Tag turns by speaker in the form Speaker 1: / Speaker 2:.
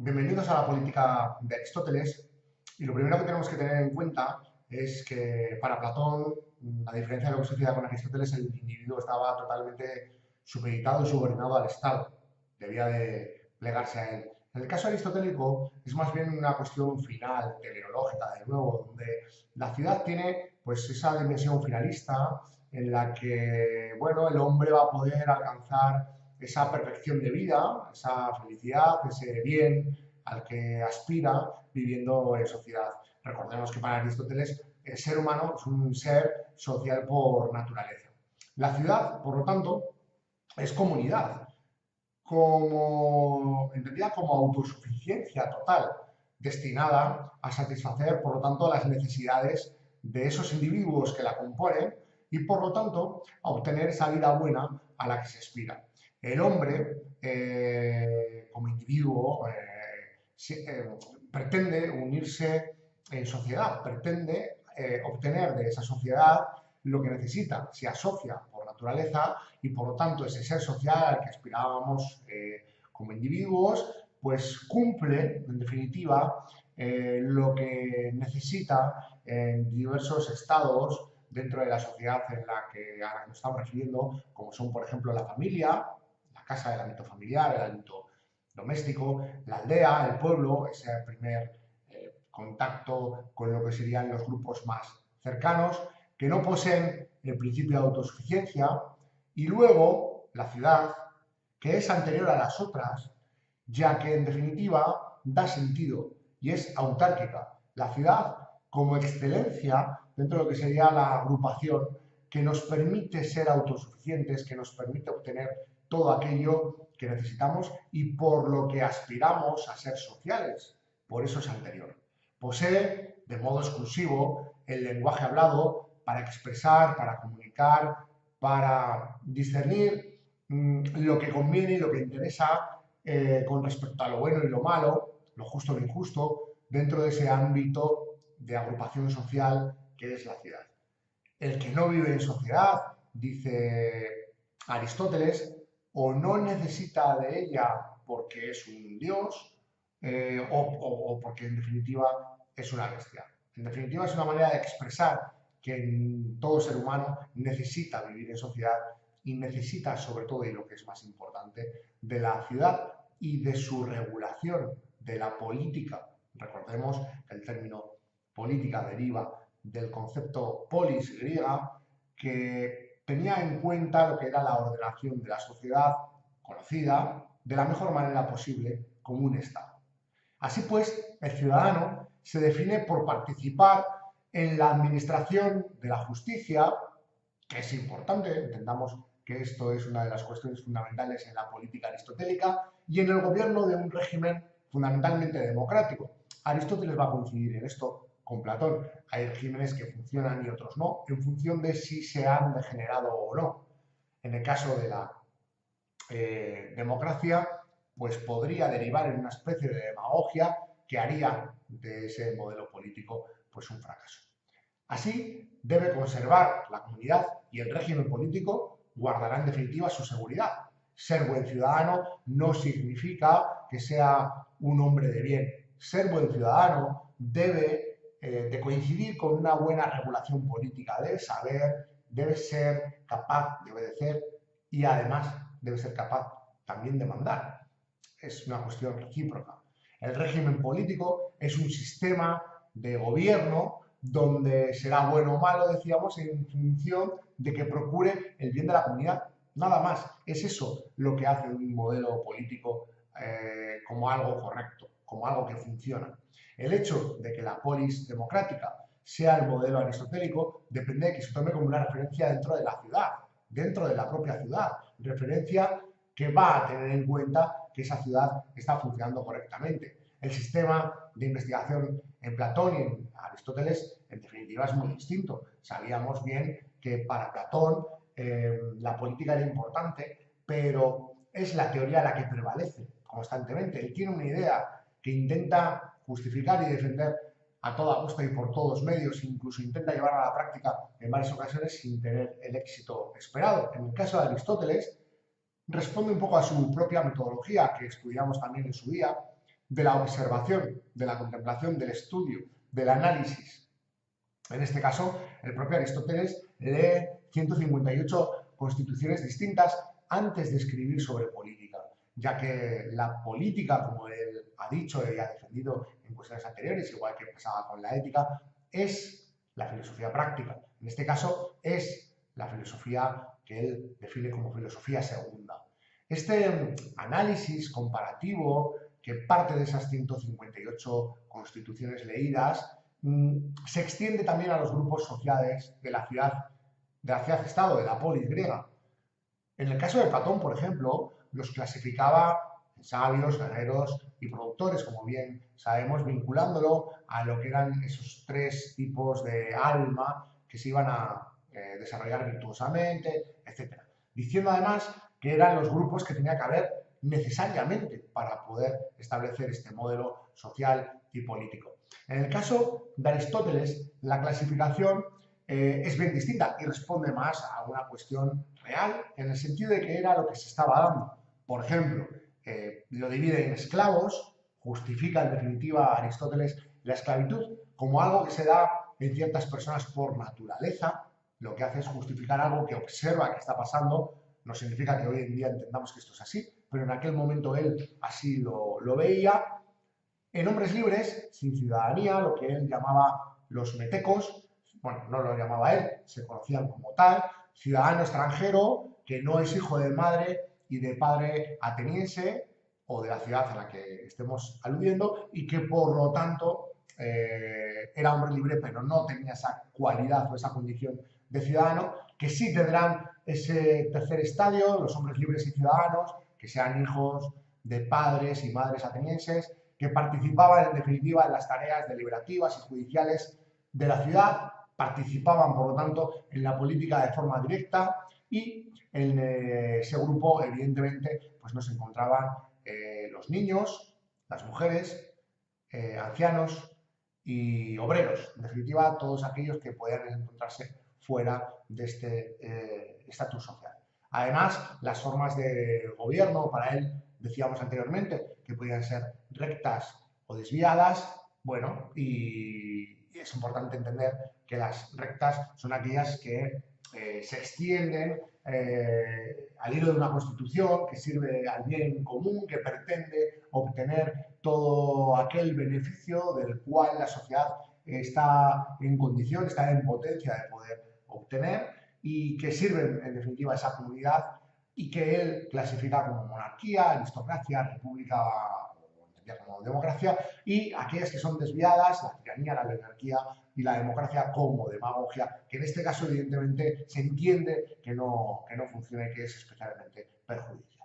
Speaker 1: Bienvenidos a la política de Aristóteles. Y lo primero que tenemos que tener en cuenta es que para Platón, a diferencia de lo que sucedía con Aristóteles, el individuo estaba totalmente supeditado y subordinado al Estado. Debía de plegarse a él. En el caso aristotélico es más bien una cuestión final, teleológica, de nuevo, donde la ciudad tiene pues esa dimensión finalista en la que, bueno, el hombre va a poder alcanzar esa perfección de vida, esa felicidad, ese bien al que aspira viviendo en sociedad. Recordemos que para Aristóteles el ser humano es un ser social por naturaleza. La ciudad, por lo tanto, es comunidad, entendida como autosuficiencia total, destinada a satisfacer, por lo tanto, las necesidades de esos individuos que la componen y, por lo tanto, a obtener esa vida buena a la que se aspira. El hombre, como individuo, pretende unirse en sociedad, pretende obtener de esa sociedad lo que necesita, se asocia por naturaleza y por lo tanto ese ser social al que aspirábamos como individuos, pues cumple en definitiva lo que necesita en diversos estados dentro de la sociedad en la que ahora nos estamos refiriendo, como son por ejemplo la familia, la casa del ámbito familiar, el ámbito doméstico, la aldea, el pueblo, ese primer contacto con lo que serían los grupos más cercanos, que no poseen el principio de autosuficiencia, y luego la ciudad, que es anterior a las otras, ya que en definitiva da sentido y es autárquica. La ciudad como excelencia dentro de lo que sería la agrupación que nos permite ser autosuficientes, que nos permite obtener todo aquello que necesitamos y por lo que aspiramos a ser sociales. Por eso es anterior. Posee de modo exclusivo el lenguaje hablado para expresar, para comunicar, para discernir lo que conviene y lo que interesa con respecto a lo bueno y lo malo, lo justo y lo injusto, dentro de ese ámbito de agrupación social que es la ciudad. El que no vive en sociedad, dice Aristóteles, o no necesita de ella porque es un dios, o porque en definitiva es una bestia. En definitiva es una manera de expresar que todo ser humano necesita vivir en sociedad y necesita sobre todo, y lo que es más importante, de la ciudad y de su regulación, de la política. Recordemos que el término política deriva del concepto polis griega, que tenía en cuenta lo que era la ordenación de la sociedad conocida de la mejor manera posible como un Estado. Así pues, el ciudadano se define por participar en la administración de la justicia, que es importante, entendamos que esto es una de las cuestiones fundamentales en la política aristotélica, y en el gobierno de un régimen fundamentalmente democrático. Aristóteles va a coincidir en esto con Platón. Hay regímenes que funcionan y otros no, en función de si se han degenerado o no. En el caso de la democracia, pues podría derivar en una especie de demagogia que haría de ese modelo político pues un fracaso. Así, debe conservar la comunidad y el régimen político guardará en definitiva su seguridad. Ser buen ciudadano no significa que sea un hombre de bien. Ser buen ciudadano debe de coincidir con una buena regulación política, debe saber, debe ser capaz de obedecer y además debe ser capaz también de mandar. Es una cuestión recíproca. El régimen político es un sistema de gobierno donde será bueno o malo, decíamos, en función de que procure el bien de la comunidad. Nada más. Es eso lo que hace un modelo político como algo correcto, como algo que funciona. El hecho de que la polis democrática sea el modelo aristotélico depende de que se tome como una referencia dentro de la ciudad, dentro de la propia ciudad, referencia que va a tener en cuenta que esa ciudad está funcionando correctamente. El sistema de investigación en Platón y en Aristóteles, en definitiva, es muy distinto. Sabíamos bien que para Platón la política era importante, pero es la teoría la que prevalece constantemente. Él tiene una idea que intenta justificar y defender a toda costa y por todos medios, incluso intenta llevarla a la práctica en varias ocasiones sin tener el éxito esperado. En el caso de Aristóteles, responde un poco a su propia metodología, que estudiamos también en su día, de la observación, de la contemplación, del estudio, del análisis. En este caso, el propio Aristóteles lee 158 constituciones distintas antes de escribir sobre política, ya que la política, como él ha dicho y ha defendido en cuestiones anteriores, igual que pasaba con la ética, es la filosofía práctica. En este caso, es la filosofía que él define como filosofía segunda. Este análisis comparativo que parte de esas 158 constituciones leídas se extiende también a los grupos sociales de la ciudad-estado, de la polis griega. En el caso de Platón, por ejemplo, los clasificaba en sabios, guerreros y productores, como bien sabemos, vinculándolo a lo que eran esos tres tipos de alma que se iban a desarrollar virtuosamente, etc. Diciendo además que eran los grupos que tenía que haber necesariamente para poder establecer este modelo social y político. En el caso de Aristóteles, la clasificación es bien distinta y responde más a una cuestión real en el sentido de que era lo que se estaba dando. Por ejemplo, lo divide en esclavos, justifica en definitiva Aristóteles la esclavitud como algo que se da en ciertas personas por naturaleza. Lo que hace es justificar algo que observa que está pasando. No significa que hoy en día entendamos que esto es así, pero en aquel momento él así lo veía. En hombres libres, sin ciudadanía, lo que él llamaba los metecos, bueno, no lo llamaba él, se conocían como tal, ciudadano extranjero que no es hijo de madre y de padre ateniense o de la ciudad a la que estemos aludiendo y que por lo tanto era hombre libre pero no tenía esa cualidad o esa condición de ciudadano, que sí tendrán ese tercer estadio, los hombres libres y ciudadanos, que sean hijos de padres y madres atenienses, que participaban en definitiva en las tareas deliberativas y judiciales de la ciudad, participaban por lo tanto en la política de forma directa y en ese grupo evidentemente pues nos encontraban los niños, las mujeres, ancianos y obreros, en definitiva todos aquellos que podían encontrarse fuera de este estatus social. Además, las formas de gobierno para él, decíamos anteriormente, que podían ser rectas o desviadas, bueno, y es importante entender que las rectas son aquellas que se extienden al hilo de una constitución que sirve al bien común, que pretende obtener todo aquel beneficio del cual la sociedad está en condición, está en potencia de poder obtener y que sirven en definitiva a esa comunidad y que él clasifica como monarquía, aristocracia, república como democracia, y aquellas que son desviadas, la tiranía, la oligarquía y la democracia como demagogia, que en este caso evidentemente se entiende que no funciona y que es especialmente perjudicial.